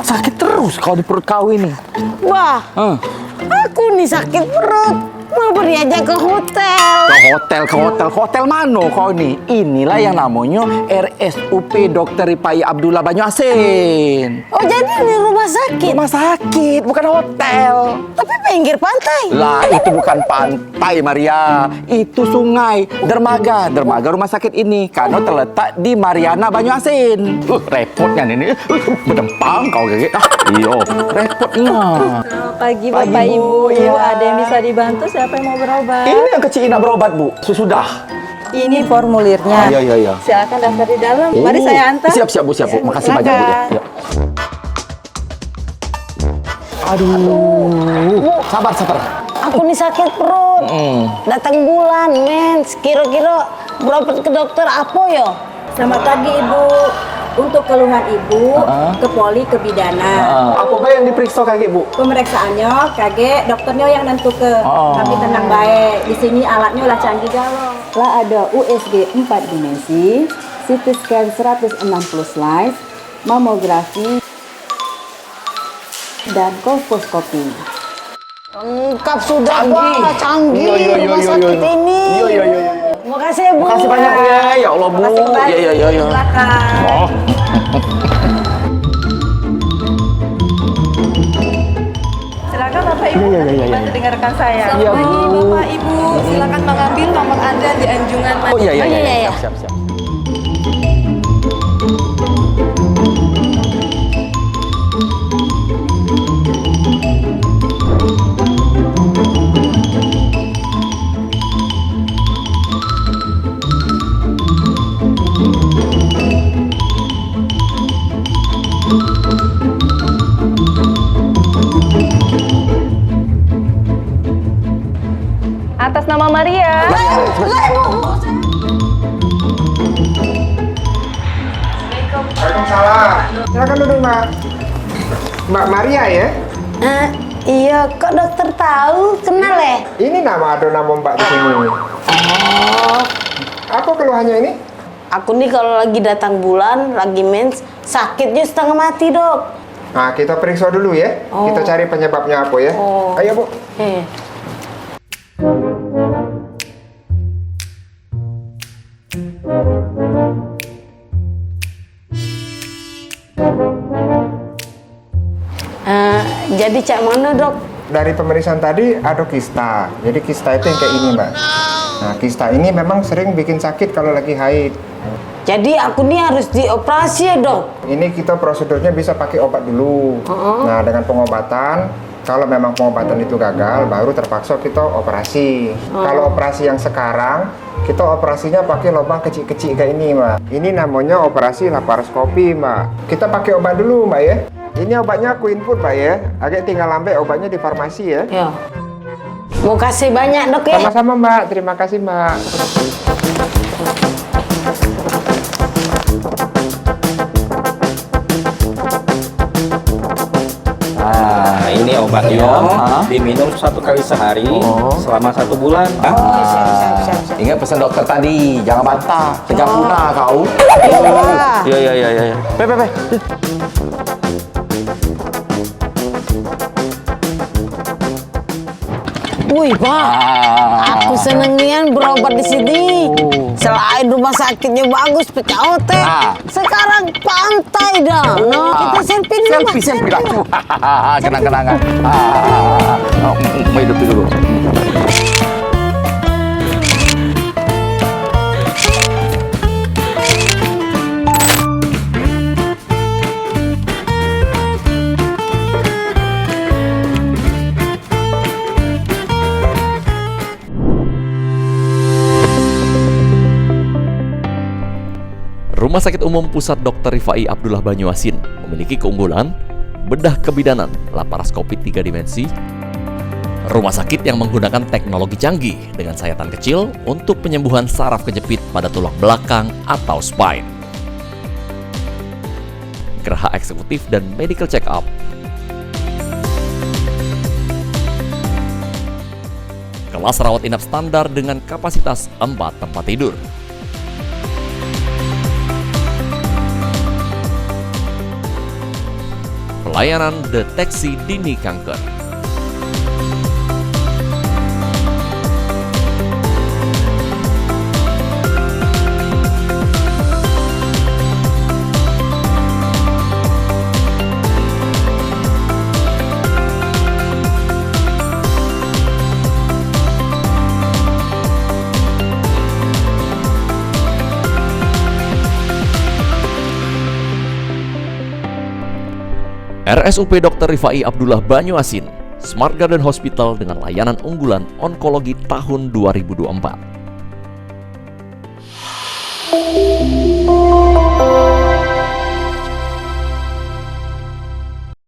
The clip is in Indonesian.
Sakit terus kau di perut kau ini. Wah, aku nih sakit perut. Mau pergi aja ke hotel. Ke hotel mana kau ini? Inilah yang namanya RSUP Dr. Ripai Abdullah Banyuasin. Oh, jadi ini rumah sakit? Rumah sakit, bukan hotel. Tapi pinggir pantai. Lah, itu bukan pantai, Maria. Itu sungai, dermaga. Dermaga rumah sakit ini. Karena terletak di Mariana Banyuasin. Repotnya ini. Berdempang kau kayak iyo, repotnya. Selamat pagi Bapak Ibu. Iya. Ada yang bisa dibantu? Siapa yang mau berobat? Ini yang kecil nak berobat, Bu. Sudah. Ini formulirnya. Iya. Silakan daftar di dalam. Mari saya antar. Siap, Bu. Makasih banyak, Bu. Ya. Aduh. Sabar. Aku nih sakit perut. Datang bulan, mens. Kira-kira berobat ke dokter apa yo? Selamat pagi Ibu. Untuk keluhan Ibu ke poli ke bidana. Apa yang diperiksa kakek, Bu? Pemeriksaannya kakek dokternya yang nentu ke. Tapi tenang baik. Di sini alatnya lah canggih galau. Lah ada USG 4 dimensi, CT scan 160 slice, mamografi dan kolposcopy. Lengkap sudah, Canggih. Pak. Canggih rumah sakit ini. Iya. Makasih ya, Bu. Makasih banyak, Bu, ya. Ya Allah, Bu. Makasih banyak. Iya. Silakan. Oh. Silakan Bapak Ibu. Iya. Bantu dengarkan saya. Iya, Bu. Bapak Ibu, silakan mengambil nomor Anda di anjungan Oh iya. iya. Siap. Atas nama Maria. Waalaikumsalam. Silakan duduk, Mbak. Mbak Maria ya? Iya, kok dokter tahu? Kenal ya? Ini ada nama Mbak di sini. Apa keluhannya ini? Aku nih kalau lagi datang bulan, lagi mens, sakitnya setengah mati, Dok. Nah, kita periksa dulu ya. Kita cari penyebabnya apa ya. Ayo, Bu. Jadi cak mana, Dok? Dari pemeriksaan tadi ada kista. Jadi kista itu yang kayak ini, Mbak. Nah, kista ini memang sering bikin sakit kalau lagi haid. Jadi aku nih harus dioperasi ya, Dok? Ini kita prosedurnya bisa pakai obat dulu. Nah, dengan pengobatan, kalau memang pengobatan itu gagal, baru terpaksa kita operasi. Kalau operasi yang sekarang, kita operasinya pakai lubang kecil-kecil kayak ini, Mbak. Ini namanya operasi laparoskopi, Mbak. Kita pakai obat dulu, Mbak ya. Ini obatnya aku input, Mbak ya. Agak tinggal lambe obatnya di farmasi ya. Ya. Mau kasih banyak, Dok ya? Sama-sama, Mbak. Terima kasih, Mbak. Nah, ini obatnya diminum 1 kali sehari selama 1 bulan. Ingat pesan dokter tadi, jangan bantah, jangan punah kau. Iya. Pe. Wih, Pak. Aku seneng nian berobat di sini. Selain rumah sakitnya bagus, pecah hotel. Sekarang pantai dah. Kita selfie dulu, Pak. Selfie dah. Kenang-kenangan. Mau hidup dulu. Rumah Sakit Umum Pusat Dr. Ripai Abdullah Banyuasin memiliki keunggulan bedah kebidanan laparoskopi 3 dimensi, rumah sakit yang menggunakan teknologi canggih dengan sayatan kecil untuk penyembuhan saraf kejepit pada tulang belakang atau spine, geraha eksekutif dan medical check-up, kelas rawat inap standar dengan kapasitas 4 tempat tidur. layanan deteksi dini kanker. RSUP Dr. Rifai Abdullah Banyuasin, Smart Garden Hospital dengan layanan unggulan onkologi tahun 2024.